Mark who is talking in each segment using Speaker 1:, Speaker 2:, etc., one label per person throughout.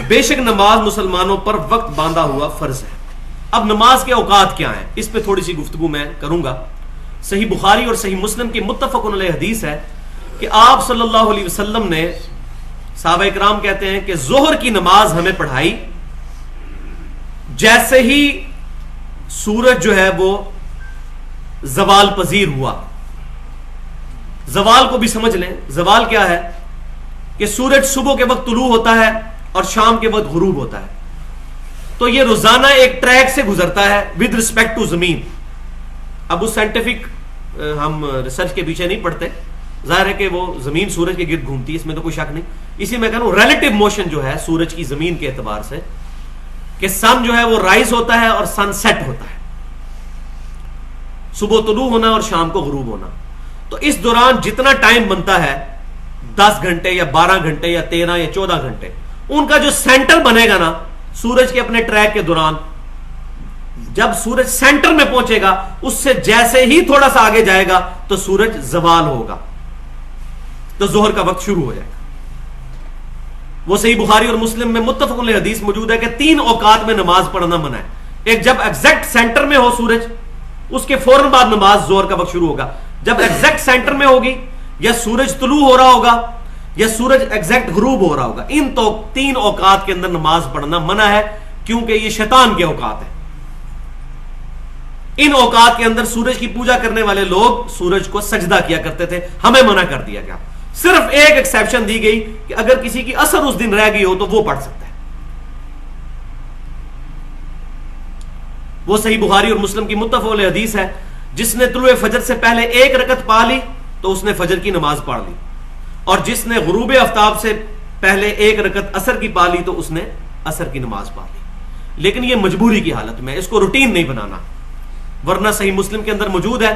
Speaker 1: بے شک نماز مسلمانوں پر وقت باندھا ہوا فرض ہے. اب نماز کے اوقات کیا ہیں اس پہ تھوڑی سی گفتگو میں کروں گا. صحیح بخاری اور صحیح مسلم کی متفق علیہ حدیث ہے کہ آپ صلی اللہ علیہ وسلم نے, صحابہ اکرام کہتے ہیں کہ ظہر کی نماز ہمیں پڑھائی جیسے ہی سورج جو ہے وہ زوال پذیر ہوا. زوال کو بھی سمجھ لیں, زوال کیا ہے کہ سورج صبح کے وقت طلوع ہوتا ہے اور شام کے وقت غروب ہوتا ہے. تو یہ روزانہ ایک ٹریک سے گزرتا ہے ود رسپیکٹ ٹو زمین. اب اس سائنٹیفک ہم ریسرچ کے پیچھے نہیں پڑتے, ظاہر ہے کہ وہ زمین سورج کے گرد گھومتی ہے, اس میں تو کوئی شک نہیں. اسی میں کہہ رہا ہوں ریلیٹو موشن جو ہے سورج کی زمین کے اعتبار سے, کہ سن جو ہے وہ رائز ہوتا ہے اور سن سیٹ ہوتا ہے, صبح طلوع ہونا اور شام کو غروب ہونا. تو اس دوران جتنا ٹائم بنتا ہے 10 گھنٹے یا 12 گھنٹے یا 13 یا 14 گھنٹے, ان کا جو سینٹر بنے گا نا سورج کے اپنے ٹریک کے دوران, جب سورج سینٹر میں پہنچے گا اس سے جیسے ہی تھوڑا سا آگے جائے گا تو سورج زوال ہوگا, تو ظہر کا وقت شروع ہو جائے گا. وہ صحیح بخاری اور مسلم میں متفق علیہ حدیث موجود ہے کہ 3 اوقات میں نماز پڑھنا منع ہے. ایک جب ایگزیکٹ سینٹر میں ہو سورج, اس کے فوراً بعد نماز ظہر کا وقت شروع ہوگا. جب ایگزیکٹ سینٹر میں ہوگی, یا سورج طلوع ہو رہا ہوگا, یا سورج ایگزیکٹ غروب ہو رہا ہوگا, ان 3 اوقات کے اندر نماز پڑھنا منع ہے, کیونکہ یہ شیطان کے اوقات ہیں. ان اوقات کے اندر سورج کی پوجا کرنے والے لوگ سورج کو سجدہ کیا کرتے تھے, ہمیں منع کر دیا گیا. صرف ایک ایکسیپشن دی گئی کہ اگر کسی کی اثر اس دن رہ گئی ہو تو وہ پڑھ سکتا ہے. وہ صحیح بخاری اور مسلم کی متفق علیہ حدیث ہے, جس نے طلوع فجر سے پہلے 1 رکعت پا لی تو اس نے فجر کی نماز پڑھ لی, اور جس نے غروب آفتاب سے پہلے 1 رکعت عصر کی پا لی تو اس نے عصر کی نماز پا لی. لیکن یہ مجبوری کی حالت میں, اس کو روٹین نہیں بنانا. ورنہ صحیح مسلم کے اندر موجود ہے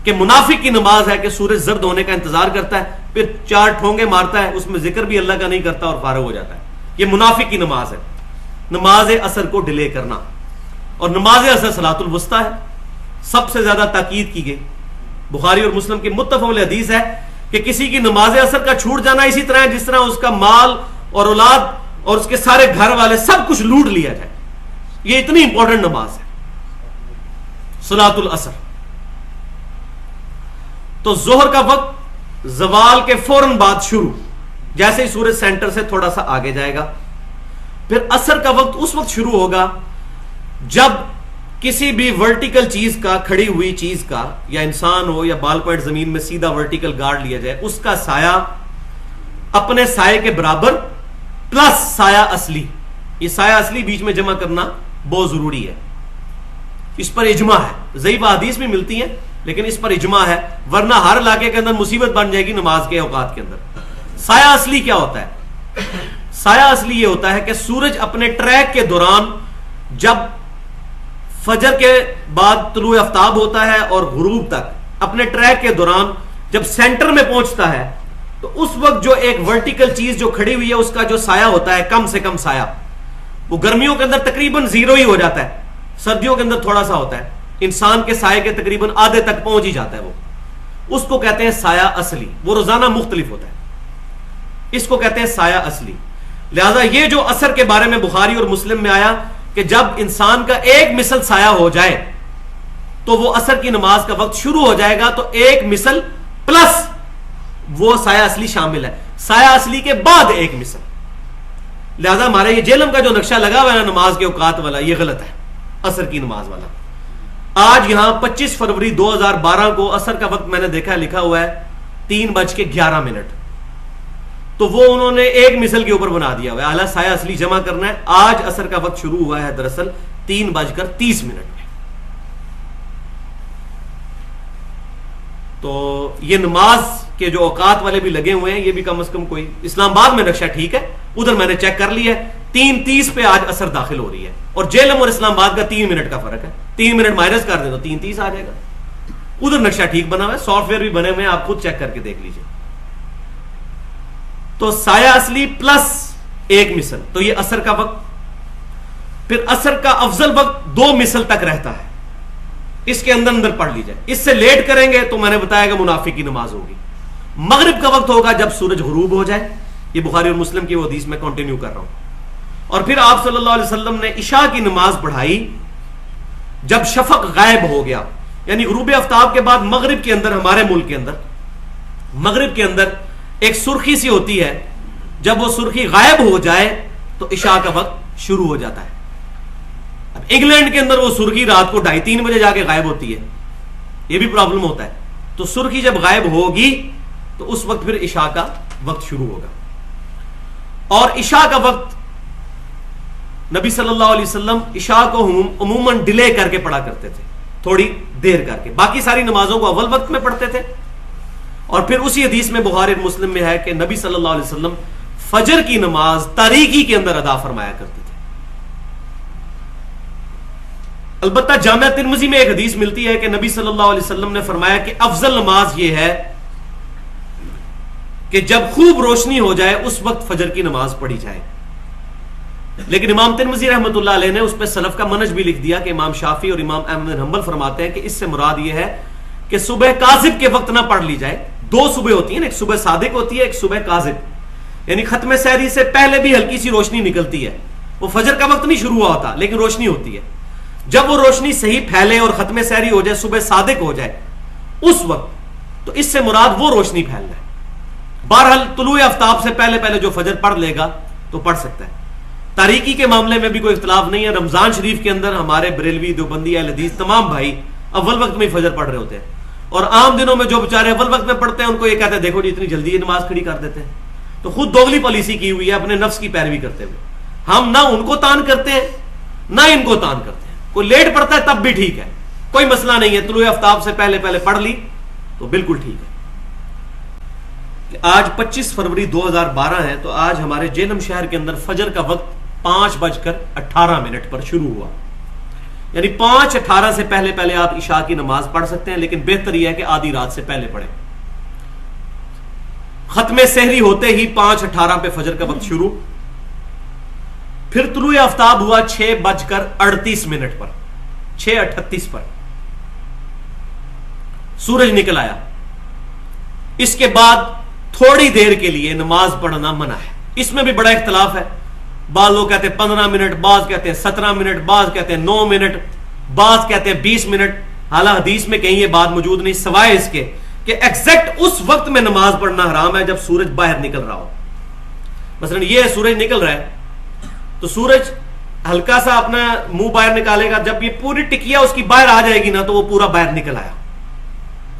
Speaker 1: کہ منافق کی نماز ہے کہ سورج زرد ہونے کا انتظار کرتا ہے, پھر 4 ٹھونگے مارتا ہے, اس میں ذکر بھی اللہ کا نہیں کرتا اور فارغ ہو جاتا ہے. یہ منافق کی نماز ہے, نماز عصر کو ڈیلے کرنا. اور نماز عصر صلاۃ الوسطیٰ ہے, سب سے زیادہ تاکید کی گئی. بخاری اور مسلم کی متفق علیہ حدیث ہے کہ کسی کی نماز عصر کا چھوٹ جانا اسی طرح ہے جس طرح اس کا مال اور اولاد اور اس کے سارے گھر والے سب کچھ لوٹ لیا جائے. یہ اتنی امپورٹنٹ نماز ہے صلاۃ العصر. تو ظہر کا وقت زوال کے فوراً بعد شروع, جیسے ہی سورج سینٹر سے تھوڑا سا آگے جائے گا. پھر عصر کا وقت اس وقت شروع ہوگا جب کسی بھی ورٹیکل چیز کا, کھڑی ہوئی چیز کا, یا انسان ہو یا بال پوائنٹ زمین میں سیدھا ورٹیکل گاڑ لیا جائے, اس کا سایہ اپنے سائے کے برابر پلس سایہ اصلی. یہ سایہ اصلی بیچ میں جمع کرنا بہت ضروری ہے, اس پر اجماع ہے. ضعیف حدیث بھی ملتی ہیں لیکن اس پر اجماع ہے, ورنہ ہر علاقے کے اندر مصیبت بن جائے گی نماز کے اوقات کے اندر. سایہ اصلی کیا ہوتا ہے؟ سایہ اصلی یہ ہوتا ہے کہ سورج اپنے ٹریک کے دوران جب فجر کے بعد طلوع آفتاب ہوتا ہے اور غروب تک اپنے ٹریک کے دوران جب سینٹر میں پہنچتا ہے تو اس وقت جو ایک ورٹیکل چیز جو کھڑی ہوئی ہے اس کا جو سایہ ہوتا ہے, کم سے کم سایہ, وہ گرمیوں کے اندر تقریباً 0 ہی ہو جاتا ہے, سردیوں کے اندر تھوڑا سا ہوتا ہے, انسان کے سائے کے تقریباً آدھے تک پہنچ ہی جاتا ہے. وہ اس کو کہتے ہیں سایہ اصلی. وہ روزانہ مختلف ہوتا ہے, اس کو کہتے ہیں سایہ اصلی. لہذا یہ جو عصر کے بارے میں بخاری اور مسلم میں آیا کہ جب انسان کا 1 مثل سایہ ہو جائے تو وہ عصر کی نماز کا وقت شروع ہو جائے گا, تو 1 مثل پلس وہ سایہ اصلی شامل ہے, سایہ اصلی کے بعد 1 مثل. لہذا ہمارے یہ جہلم کا جو نقشہ لگا ہوا ہے نماز کے اوقات والا, یہ غلط ہے عصر کی نماز والا. آج یہاں 25 فروری 2012 کو عصر کا وقت میں نے دیکھا ہے لکھا ہوا ہے 3:11. تو وہ انہوں نے 1 مثل کے اوپر بنا دیا ہوا ہے, اعلیٰ سایہ اصلی جمع کرنا ہے. آج عصر کا وقت شروع ہوا ہے دراصل 3:30 میں. تو یہ نماز کے جو اوقات والے بھی لگے ہوئے ہیں, یہ بھی کم از کم کوئی اسلام آباد میں نقشہ ٹھیک ہے, ادھر میں نے چیک کر لیا ہے 3:30 پہ آج عصر داخل ہو رہی ہے, اور جیلم اور اسلام آباد کا 3 منٹ کا فرق ہے. 3 منٹ مائنس کر دیں تو 3:30 آ جائے گا. ادھر نقشہ ٹھیک بنا ہوا ہے, سافٹ ویئر بھی بنے ہوئے ہیں, آپ خود چیک کر کے دیکھ لیجیے. تو سایہ اصلی پلس 1 مثل, تو یہ عصر کا وقت. پھر عصر کا افضل وقت 2 مثل تک رہتا ہے, اس کے اندر پڑھ لیجیے. اس سے لیٹ کریں گے تو میں نے بتایا کہ منافق کی نماز ہوگی. مغرب کا وقت ہوگا جب سورج غروب ہو جائے, یہ بخاری اور مسلم کی وہ حدیث میں کنٹینیو کر رہا ہوں. اور پھر آپ صلی اللہ علیہ وسلم نے عشاء کی نماز پڑھائی جب شفق غائب ہو گیا، یعنی غروب آفتاب کے بعد مغرب کے اندر، ہمارے ملک کے اندر مغرب کے اندر ایک سرخی سی ہوتی ہے، جب وہ سرخی غائب ہو جائے تو عشاء کا وقت شروع ہو جاتا ہے۔ اب انگلینڈ کے اندر وہ سرخی رات کو 2:30-3 بجے جا کے غائب ہوتی ہے، یہ بھی پرابلم ہوتا ہے۔ تو سرخی جب غائب ہوگی تو اس وقت پھر عشاء کا وقت شروع ہوگا، اور عشاء کا وقت نبی صلی اللہ علیہ وسلم عشاء کو عموماً ڈیلے کر کے پڑھا کرتے تھے، تھوڑی دیر کر کے، باقی ساری نمازوں کو اول وقت میں پڑھتے تھے۔ اور پھر اسی حدیث میں بخاری اور مسلم میں ہے کہ نبی صلی اللہ علیہ وسلم فجر کی نماز تاریکی کے اندر ادا فرمایا کرتے تھے۔ البتہ جامعہ ترمذی میں ایک حدیث ملتی ہے کہ نبی صلی اللہ علیہ وسلم نے فرمایا کہ افضل نماز یہ ہے کہ جب خوب روشنی ہو جائے اس وقت فجر کی نماز پڑھی جائے۔ لیکن امام ترمذی رحمۃ اللہ علیہ نے اس پہ سلف کا منہج بھی لکھ دیا کہ امام شافعی اور امام احمد بن حنبل فرماتے ہیں کہ اس سے مراد یہ ہے کہ صبح کاذب کے وقت نہ پڑھ لی جائے۔ دو صبح ہوتی ہیں، ایک صبح صادق ہوتی ہے، ایک صبح کاذب، یعنی ختم سحری سے پہلے بھی ہلکی سی روشنی نکلتی ہے، وہ فجر کا وقت نہیں شروع ہوا ہوتا لیکن روشنی ہوتی ہے۔ جب وہ روشنی صحیح پھیلے اور ختم سحری ہو جائے، صبح صادق ہو جائے اس وقت، تو اس سے مراد وہ روشنی پھیلنا ہے۔ بہرحال طلوع آفتاب سے پہلے پہلے جو فجر پڑھ لے گا تو پڑھ سکتا ہے۔ تاریکی کے معاملے میں بھی کوئی اختلاف نہیں ہے۔ رمضان شریف کے اندر ہمارے بریلوی، دیوبندی، اہل حدیث تمام بھائی اول وقت میں فجر پڑھ رہے ہوتے ہیں، اور عام دنوں میں جو بیچارے اول وقت میں پڑھتے ہیں ان کو یہ کہتے ہیں دیکھو جی اتنی جلدی یہ نماز کھڑی کر دیتے ہیں، تو خود دوگلی پالیسی کی ہوئی ہے اپنے نفس کی پیروی کرتے ہوئے۔ ہم نہ ان کو تان کرتے ہیں نہ ان کو تان کرتے ہیں، کوئی لیٹ پڑتا ہے تب بھی ٹھیک ہے، کوئی مسئلہ نہیں ہے، طلوع آفتاب سے پہلے پہلے پڑھ لی تو بالکل ٹھیک ہے۔ آج 25 فروری 2012 ہے، تو آج ہمارے جہلم شہر کے اندر فجر کا وقت 5:18 پر شروع ہوا، یعنی 5:18 سے پہلے پہلے آپ عشاء کی نماز پڑھ سکتے ہیں، لیکن بہتر یہ ہے کہ آدھی رات سے پہلے پڑھیں۔ ختم سحری ہوتے ہی 5:18 پہ فجر کا وقت شروع، پھر طلوع آفتاب ہوا 6:38 پر، 6:38 پر سورج نکل آیا۔ اس کے بعد تھوڑی دیر کے لیے نماز پڑھنا منع ہے۔ اس میں بھی بڑا اختلاف ہے، بعض لوگ کہتے ہیں 15 منٹ، بعض کہتے ہیں 17 منٹ، بعض کہتے ہیں 9 منٹ، بعض کہتے ہیں 20 منٹ۔ حالانکہ حدیث میں کہیں یہ بات موجود نہیں، سوائے اس کے کہ ایگزیکٹ اس وقت میں نماز پڑھنا حرام ہے جب سورج باہر نکل رہا ہو۔ مثلا یہ سورج نکل رہا ہے تو سورج ہلکا سا اپنا منہ باہر نکالے گا، جب یہ پوری ٹکیا اس کی باہر آ جائے گی نا تو وہ پورا باہر نکل آیا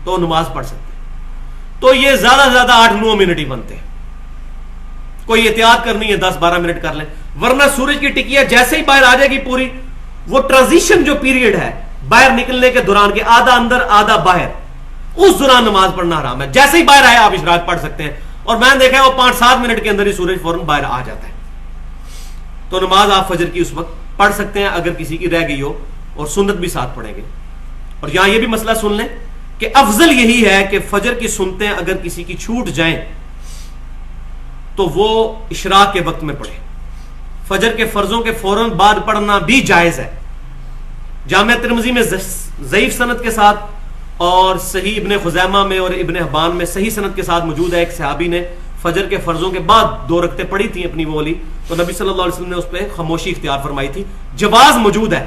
Speaker 1: تو نماز پڑھ سکتے ہیں۔ تو یہ زیادہ سے زیادہ 8-9 منٹ ہی بنتے ہیں، کوئی احتیاط کرنی ہے 10-12 منٹ کر لیں، ورنہ سورج کی ٹکیا جیسے ہی باہر آ جائے گی پوری، وہ ٹرانزیشن جو پیریڈ ہے باہر نکلنے کے دوران کے آدھا اندر آدھا باہر، اس دوران نماز پڑھنا حرام ہے۔ جیسے ہی باہر آئے آپ اشراق پڑھ سکتے ہیں، اور میں نے دیکھا ہے وہ 5-7 منٹ کے اندر ہی سورج فوراً باہر آ جاتا ہے، تو نماز آپ فجر کی اس وقت پڑھ سکتے ہیں اگر کسی کی رہ گئی ہو، اور سنت بھی ساتھ پڑھیں گے۔ اور یہاں یہ بھی مسئلہ سن لیں کہ افضل یہی ہے کہ فجر کی سنتیں اگر کسی کی چھوٹ جائیں تو وہ اشراق کے وقت میں پڑھیں۔ فجر کے فرضوں کے فوراً بعد پڑھنا بھی جائز ہے۔ جامعہ ترمذی میں ضعیف سند کے ساتھ اور صحیح ابن خزیمہ میں اور ابن حبان میں صحیح سند کے ساتھ موجود ہے، ایک صحابی نے فجر کے فرضوں کے بعد 2 رکعتیں پڑھی تھیں اپنی والی، تو نبی صلی اللہ علیہ وسلم نے اس پہ خاموشی اختیار فرمائی تھی۔ جواز موجود ہے،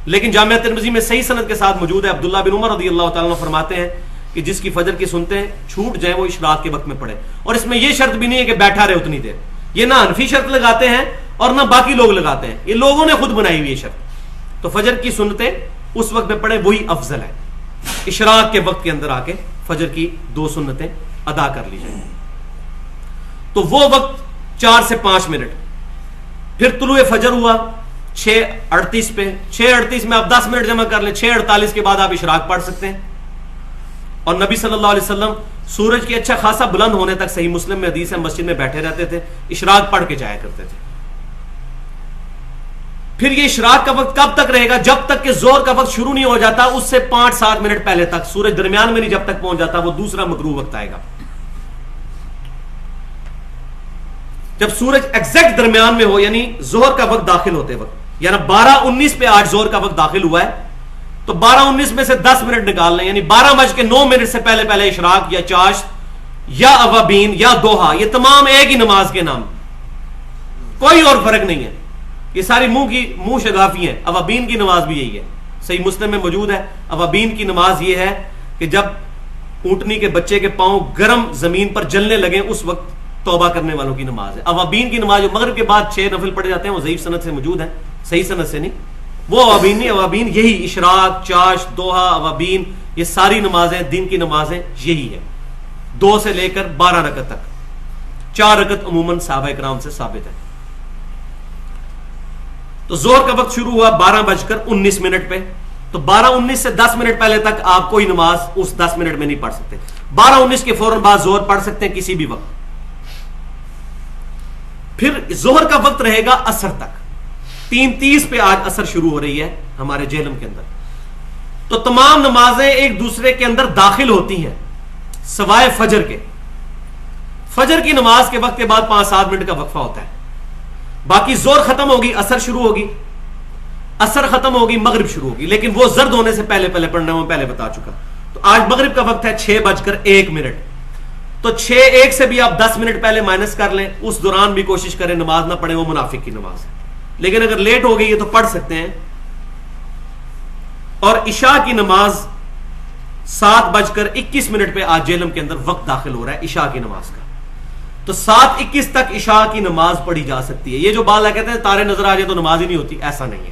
Speaker 1: لیکن جامعہ ترمذی میں صحیح سند کے ساتھ موجود ہے، عبداللہ بن عمر رضی اللہ تعالیٰ عنہ فرماتے ہیں کہ جس کی فجر کی سنتیں چھوٹ جائیں وہ اشراق کے وقت میں پڑھے، اور اس میں یہ شرط بھی نہیں ہے کہ بیٹھا رہے اتنی دیر، یہ نہ حنفی شرط لگاتے ہیں اور نہ باقی لوگ لگاتے ہیں، یہ لوگوں نے خود بنائی ہوئی یہ شرط۔ تو فجر کی سنتیں اس وقت میں پڑھیں، وہی افضل ہے۔ اشراق کے وقت کے اندر آ کے فجر کی 2 سنتیں ادا کر لی جائیں، تو وہ وقت 4 سے 5 منٹ۔ پھر طلوع فجر ہوا 6:38 پہ، 6:38 میں آپ 10 منٹ جمع کر لیں، 6:48 کے بعد آپ اشراق پڑھ سکتے ہیں۔ اور نبی صلی اللہ علیہ وسلم سورج کے اچھا خاصا بلند ہونے تک، صحیح مسلم میں حدیث ہے، مسجد میں بیٹھے رہتے تھے، اشراق پڑھ کے جایا کرتے تھے۔ پھر یہ اشراق کا وقت کب تک رہے گا؟ جب تک کہ ظہر کا وقت شروع نہیں ہو جاتا، اس سے 5-7 منٹ پہلے تک، سورج درمیان میں نہیں جب تک پہنچ جاتا، وہ دوسرا مکروہ وقت آئے گا۔ جب سورج ایگزیکٹ درمیان میں ہو، یعنی ظہر کا وقت داخل ہوتے وقت، یعنی 12:19 پہ آج ظہر کا وقت داخل ہوا ہے، تو 12:19 میں سے 10 منٹ نکال لیں، یعنی 12:09 سے پہلے پہلے اشراق یا چاشت یا اوابین یا دوحا، یہ تمام ایک ہی نماز کے نام، کوئی اور فرق نہیں ہے۔ یہ ساری منہ شگافی ہیں. اوابین کی نماز بھی یہی ہے, صحیح مسلم میں موجود ہے. اوابین کی نماز یہ ہے کہ جب اونٹنی کے بچے کے پاؤں گرم زمین پر جلنے لگیں اس وقت توبہ کرنے والوں کی نماز ہے. اوابین کی نماز جو مغرب کے بعد 6 نفل پڑھے جاتے ہیں وہ ضعیف سند سے موجود ہیں, صحیح سند سے نہیں. وہ اوابین نہیں, اوابین یہی اشراق, چاش, دوحہ, اوابین, یہ ساری نمازیں دن کی نمازیں یہی ہے, 2 سے لے کر 12 رکعت تک. 4 رکعت عموماً صحابہ کرام سے ثابت ہے. تو زہر کا وقت شروع ہوا 12:19 پہ, تو 12:19 سے 10 منٹ پہلے تک آپ کوئی نماز اس 10 منٹ میں نہیں پڑھ سکتے. 12:19 کے فوراً بعد زہر پڑھ سکتے ہیں کسی بھی وقت. پھر زہر کا وقت رہے گا عصر تک. 3:30 پہ آج عصر شروع ہو رہی ہے ہمارے جہلم کے اندر. تو تمام نمازیں ایک دوسرے کے اندر داخل ہوتی ہیں سوائے فجر کے. فجر کی نماز کے وقت کے بعد 5-7 منٹ کا وقفہ ہوتا ہے. باقی زہر ختم ہوگی, عصر شروع ہوگی, عصر ختم ہوگی, مغرب شروع ہوگی. لیکن وہ زرد ہونے سے پہلے پڑھنا میں پہلے بتا چکا. تو آج مغرب کا وقت ہے 6:01. تو 6:01 سے بھی آپ 10 منٹ پہلے مائنس کر لیں, اس دوران بھی کوشش کریں نماز نہ پڑھیں, وہ منافق کی نماز ہے. لیکن اگر لیٹ ہو گئی ہے تو پڑھ سکتے ہیں. اور عشاء کی نماز 7:21 پہ آج جہلم کے اندر وقت داخل ہو رہا ہے عشاء کی نماز کا. تو 7:21 تک عشاء کی نماز پڑھی جا سکتی ہے. یہ جو بات کہتے ہیں تارے نظر آ جائے تو نماز ہی نہیں ہوتی, ایسا نہیں ہے.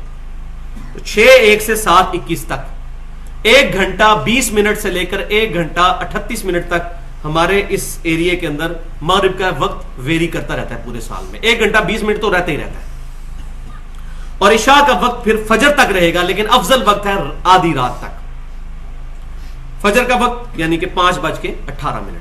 Speaker 1: تو 6:01 سے 7:21 تک 1 گھنٹہ 20 منٹ سے لے کر 1 گھنٹہ 38 منٹ تک ہمارے اس ایریے کے اندر مغرب کا وقت ویری کرتا رہتا ہے پورے سال میں. 1 گھنٹہ 20 منٹ تو رہتا ہی رہتا ہے. اور عشاء کا وقت پھر فجر تک رہے گا, لیکن افضل وقت ہے آدھی رات تک. فجر کا وقت یعنی کہ 5:18.